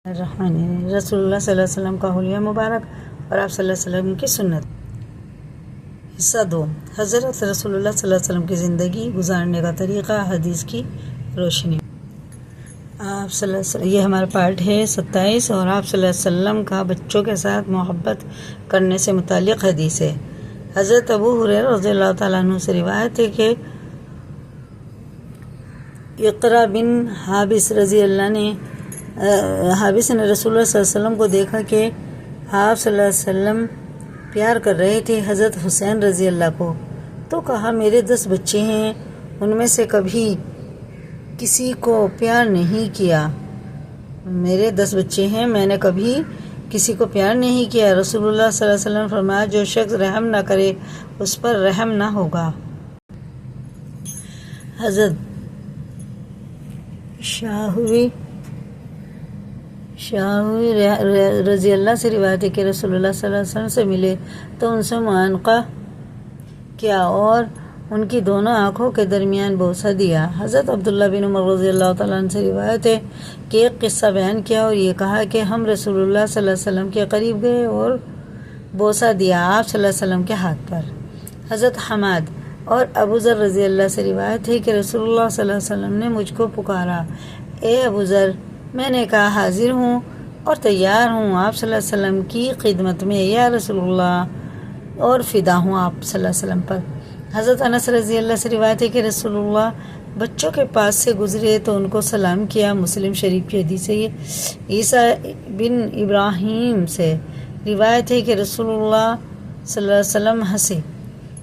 الرحمن رسول اللہ صلی اللہ علیہ وسلم کا حلیہ مبارک اور آپ صلی اللہ علیہ وسلم کی سنت۔ حصہ 2، حضرت رسول اللہ صلی اللہ علیہ وسلم کی زندگی گزارنے کا طریقہ حدیث کی روشنی۔ آپ صلی اللہ علیہ وسلم، یہ ہمارا پارٹ ہے 27 اور آپ صلی اللہ علیہ وسلم کا بچوں کے ساتھ محبت کرنے سے متعلق حدیث ہے۔ حضرت ابو ہریرہ رضی اللہ تعالیٰ عنہ سے روایت ہے کہ اقرا بن حابس رضی اللہ نے حابس نے رسول اللہ صلی اللہ علیہ وسلم کو دیکھا کہ آپ صلی اللہ علیہ وسلم پیار کر رہے تھے حضرت حسین رضی اللہ کو، تو کہا میرے 10 بچے ہیں، ان میں سے کبھی کسی کو پیار نہیں کیا۔ میرے 10 بچے ہیں، میں نے کبھی کسی کو پیار نہیں کیا۔ رسول اللہ صلی اللہ علیہ وسلم فرمایا جو شخص رحم نہ کرے اس پر رحم نہ ہوگا۔ حضرت شاہوی رضی اللہ سے روایت ہے کہ رسول اللہ صلی اللہ علیہ وسلم سے ملے تو ان سے معانقہ کیا اور ان کی دونوں آنکھوں کے درمیان بوسہ دیا۔ حضرت عبداللہ بن عمر رضی اللہ تعالیٰ عنہ سے روایت ہے کہ ایک قصہ بیان کیا اور یہ کہا کہ ہم رسول اللہ صلی اللہ علیہ وسلم کے قریب گئے اور بوسہ دیا آپ صلی اللہ علیہ وسلم کے ہاتھ پر۔ حضرت حماد اور ابو ذر رضی اللہ سے روایت ہے کہ رسول اللہ صلی اللہ علیہ وسلم نے مجھ کو پکارا، اے ابو ذر، میں نے کہا حاضر ہوں اور تیار ہوں آپ صلی اللہ علیہ وسلم کی خدمت میں یا رسول اللہ، اور فدا ہوں آپ صلی اللہ علیہ وسلم پر۔ حضرت انس رضی اللہ سے روایت ہے کہ رسول اللہ بچوں کے پاس سے گزرے تو ان کو سلام کیا۔ مسلم شریف کی حدیث ہے۔ عیسیٰ بن ابراہیم سے روایت ہے کہ رسول اللہ صلی اللہ علیہ وسلم ہنسے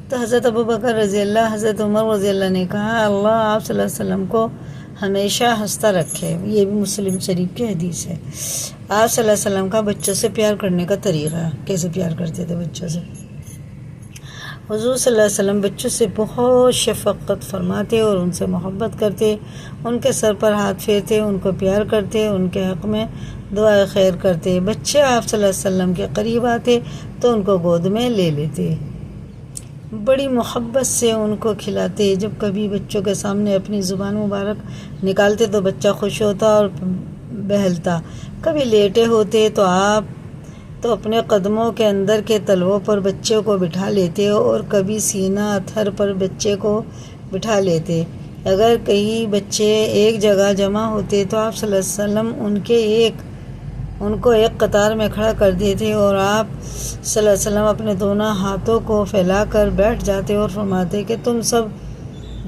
تو حضرت ابو بکر رضی اللہ، حضرت عمر رضی اللہ نے کہا اللہ آپ صلی اللہ علیہ وسلم کو ہمیشہ ہنستا رکھے۔ یہ بھی مسلم شریف کی حدیث ہے۔ آپ صلی اللہ علیہ وسلم کا بچوں سے پیار کرنے کا طریقہ، کیسے پیار کرتے تھے بچوں سے۔ حضور صلی اللہ علیہ وسلم بچوں سے بہت شفقت فرماتے اور ان سے محبت کرتے، ان کے سر پر ہاتھ پھیرتے، ان کو پیار کرتے، ان کے حق میں دعائے خیر کرتے۔ بچے آپ صلی اللہ علیہ وسلم کے قریب آتے تو ان کو گود میں لے لیتے، بڑی محبت سے ان کو کھلاتے۔ جب کبھی بچوں کے سامنے اپنی زبان مبارک نکالتے تو بچہ خوش ہوتا اور بہلتا۔ کبھی لیٹے ہوتے تو آپ تو اپنے قدموں کے اندر کے تلووں پر بچے کو بٹھا لیتے اور کبھی سینہ تھر پر بچے کو بٹھا لیتے۔ اگر کئی بچے ایک جگہ جمع ہوتے تو آپ صلی اللہ علیہ وسلم ان کو ایک قطار میں کھڑا کر دیتے اور آپ صلی اللہ علیہ وسلم اپنے دونوں ہاتھوں کو پھیلا کر بیٹھ جاتے اور فرماتے کہ تم سب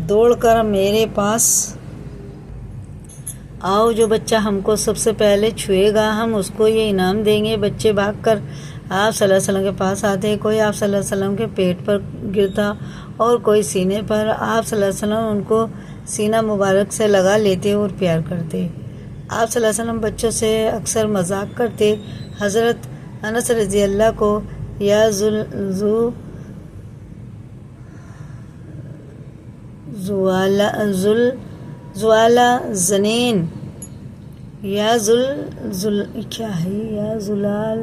دوڑ کر میرے پاس آؤ، جو بچہ ہم کو سب سے پہلے چھوئے گا ہم اس کو یہ انعام دیں گے۔ بچے بھاگ کر آپ صلی اللہ علیہ وسلم کے پاس آتے، کوئی آپ صلی اللہ علیہ وسلم کے پیٹ پر گرتا اور کوئی سینے پر۔ آپ صلی اللہ علیہ وسلم ان کو سینہ مبارک سے لگا لیتے اور پیار کرتے۔ آپ صلی اللہ علیہ وسلم بچوں سے اکثر مذاق کرتے۔ حضرت انس رضی اللہ کو یا زوالہ زنین یا زلال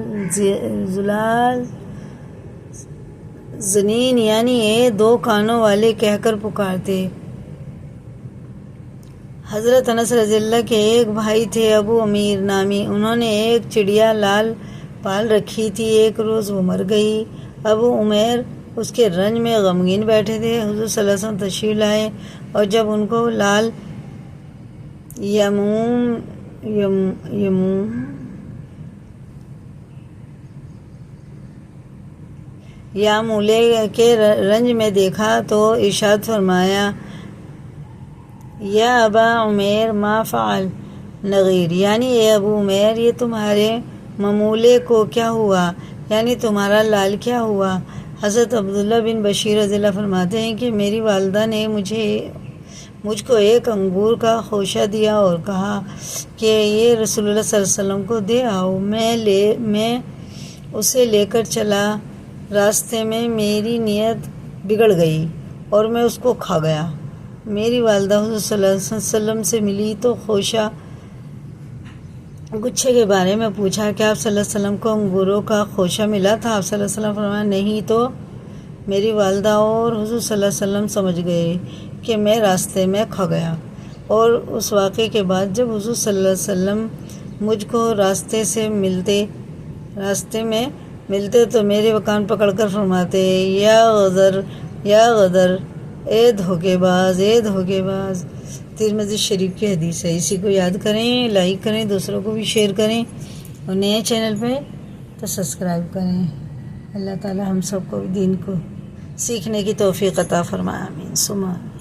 زنین یعنی اے 2 کانوں والے کہہ کر پکارتے۔ حضرت انس رضی اللہ کے ایک بھائی تھے ابو امیر نامی، انہوں نے ایک چڑیا لال پال رکھی تھی۔ ایک روز وہ مر گئی۔ ابو عمیر اس کے رنج میں غمگین بیٹھے تھے۔ حضور صلی اللہ علیہ وسلم تشریف لائے اور جب ان کو لال یامولے کے رنج میں دیکھا تو ارشاد فرمایا یا ابا عمیر ما فعل نغیر، یعنی اے ابو عمیر یہ تمہارے ممولے کو کیا ہوا، یعنی تمہارا لال کیا ہوا۔ حضرت عبداللہ بن بشیر رضی اللہ فرماتے ہیں کہ میری والدہ نے مجھ کو ایک انگور کا خوشہ دیا اور کہا کہ یہ رسول اللہ صلی اللہ علیہ وسلم کو دے آؤ۔ میں اسے لے کر چلا، راستے میں میری نیت بگڑ گئی اور میں اس کو کھا گیا۔ میری والدہ حضور صلی اللہ علیہ وسلم سے ملی تو خوشہ گچھے کے بارے میں پوچھا کہ آپ صلی اللہ علیہ وسلم کو انگوروں کا خوشہ ملا تھا۔ آپ صلی اللہ علیہ وسلم فرمایا نہیں، تو میری والدہ اور حضور صلی اللہ علیہ وسلم سمجھ گئے کہ میں راستے میں کھا گیا۔ اور اس واقعے کے بعد جب حضور صلی اللہ علیہ وسلم مجھ کو راستے میں ملتے تو میرے کان پکڑ کر فرماتے یا غدر اے دھوکے باز ترمذی شریف کی حدیث ہے۔ اسی کو یاد کریں، لائک کریں، دوسروں کو بھی شیئر کریں، اور نئے چینل پہ تو سبسکرائب کریں۔ اللہ تعالی ہم سب کو دین کو سیکھنے کی توفیق عطا فرمائے، آمین ثم آمین۔